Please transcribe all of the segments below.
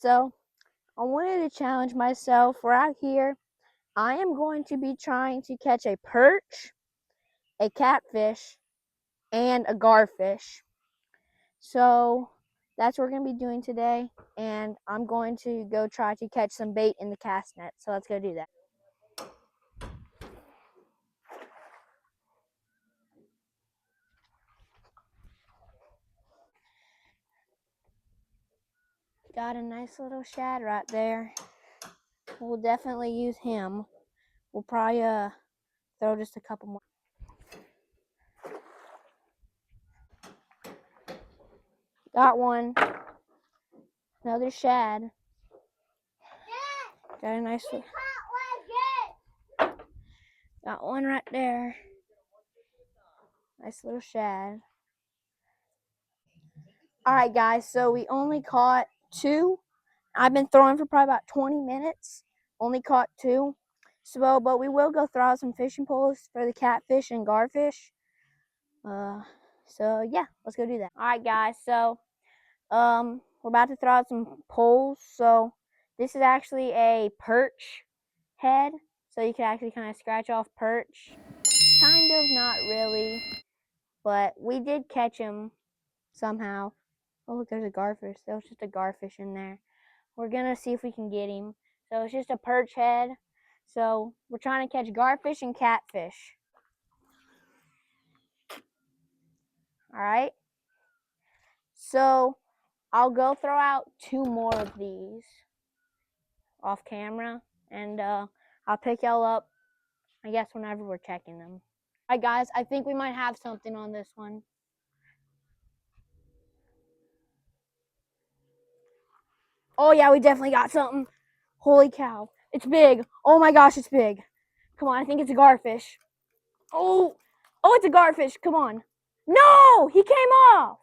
So I wanted to challenge myself. We're out here. I am going to be trying to catch a perch, a catfish, and a garfish. So that's what we're going to be doing today. And I'm going to go try to catch some bait in the cast net. So let's go do that. Got a nice little shad right there. We'll definitely use him. We'll probably throw just a couple more. Got one. Another shad. Got a nice one. Got one right there. Nice little shad. Alright guys, so we only caught two. I've been throwing for probably about 20 minutes. Only caught two. So, but we will go throw out some fishing poles for the catfish and garfish. So yeah, let's go do that. Alright guys, so we're about to throw out some poles. So this is actually a perch head. So you can actually kind of scratch off perch. Kind of, not really. But we did catch him somehow. Oh look, there's a garfish. There was just a garfish in there. We're gonna see if we can get him. So it's just a perch head. So we're trying to catch garfish and catfish. Alright. So I'll go throw out two more of these off camera. And I'll pick y'all up, I guess, whenever we're checking them. Alright guys, I think we might have something on this one. Oh yeah, we definitely got something. Holy cow. It's big. Oh my gosh, it's big. Come on, I think it's a garfish. Oh, it's a garfish. Come on. No, he came off.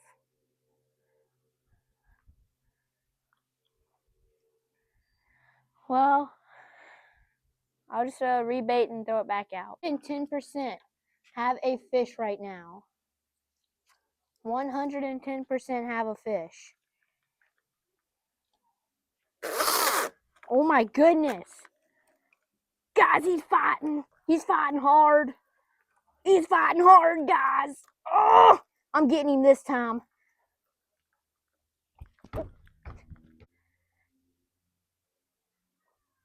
Well, I'll just rebait and throw it back out. And 10% have a fish right now. 110% have a fish. Oh my goodness. Guys, he's fighting. He's fighting hard. He's fighting hard, guys. Oh, I'm getting him this time.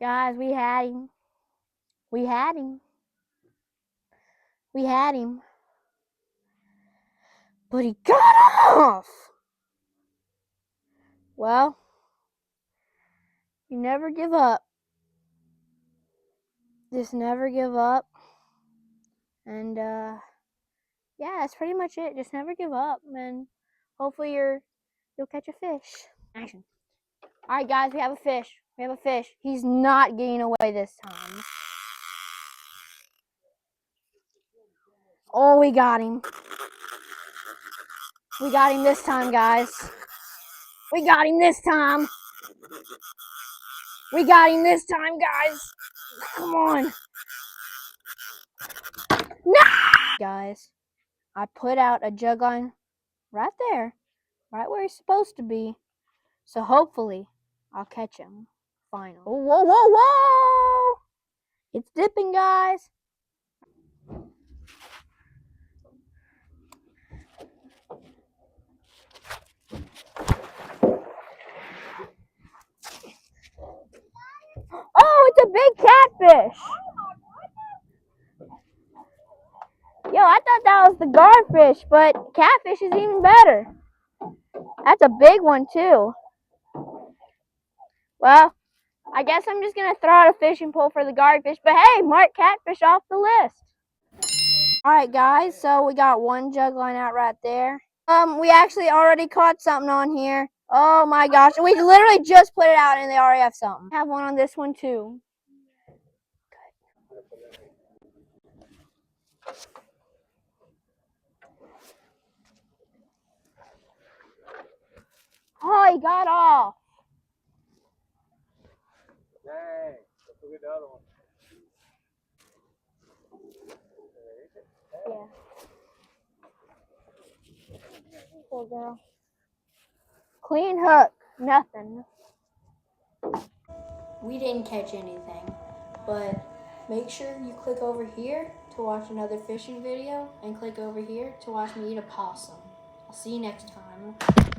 Guys, we had him. We had him. We had him. But he got off. Well, you never give up. Just never give up. And yeah, that's pretty much it. Just never give up, and hopefully you'll catch a fish. Action. All right, guys, we have a fish. We have a fish. He's not getting away this time. Oh, we got him. We got him this time, guys. We got him this time. We got him this time, guys. Come on. No! Guys, I put out a jug line right there, right where he's supposed to be. So hopefully I'll catch him. Finally. Oh, whoa, whoa, whoa! It's dipping, guys. Oh, it's a big catfish. Yo, I thought that was the garfish, but catfish is even better. That's a big one, too. Well, I guess I'm just going to throw out a fishing pole for the garfish, but hey, mark catfish off the list. Alright, guys, so we got one jug line out right there. We actually already caught something on here. Oh my gosh, we literally just put it out and they already have something. I have one on this one, too. Oh, he got off. Dang, let's look at the other one. Yeah. Poor girl. Clean hook. Nothing. we didn't catch anything, but make sure you click over here to watch another fishing video and click over here to watch me eat a possum. I'll see you next time.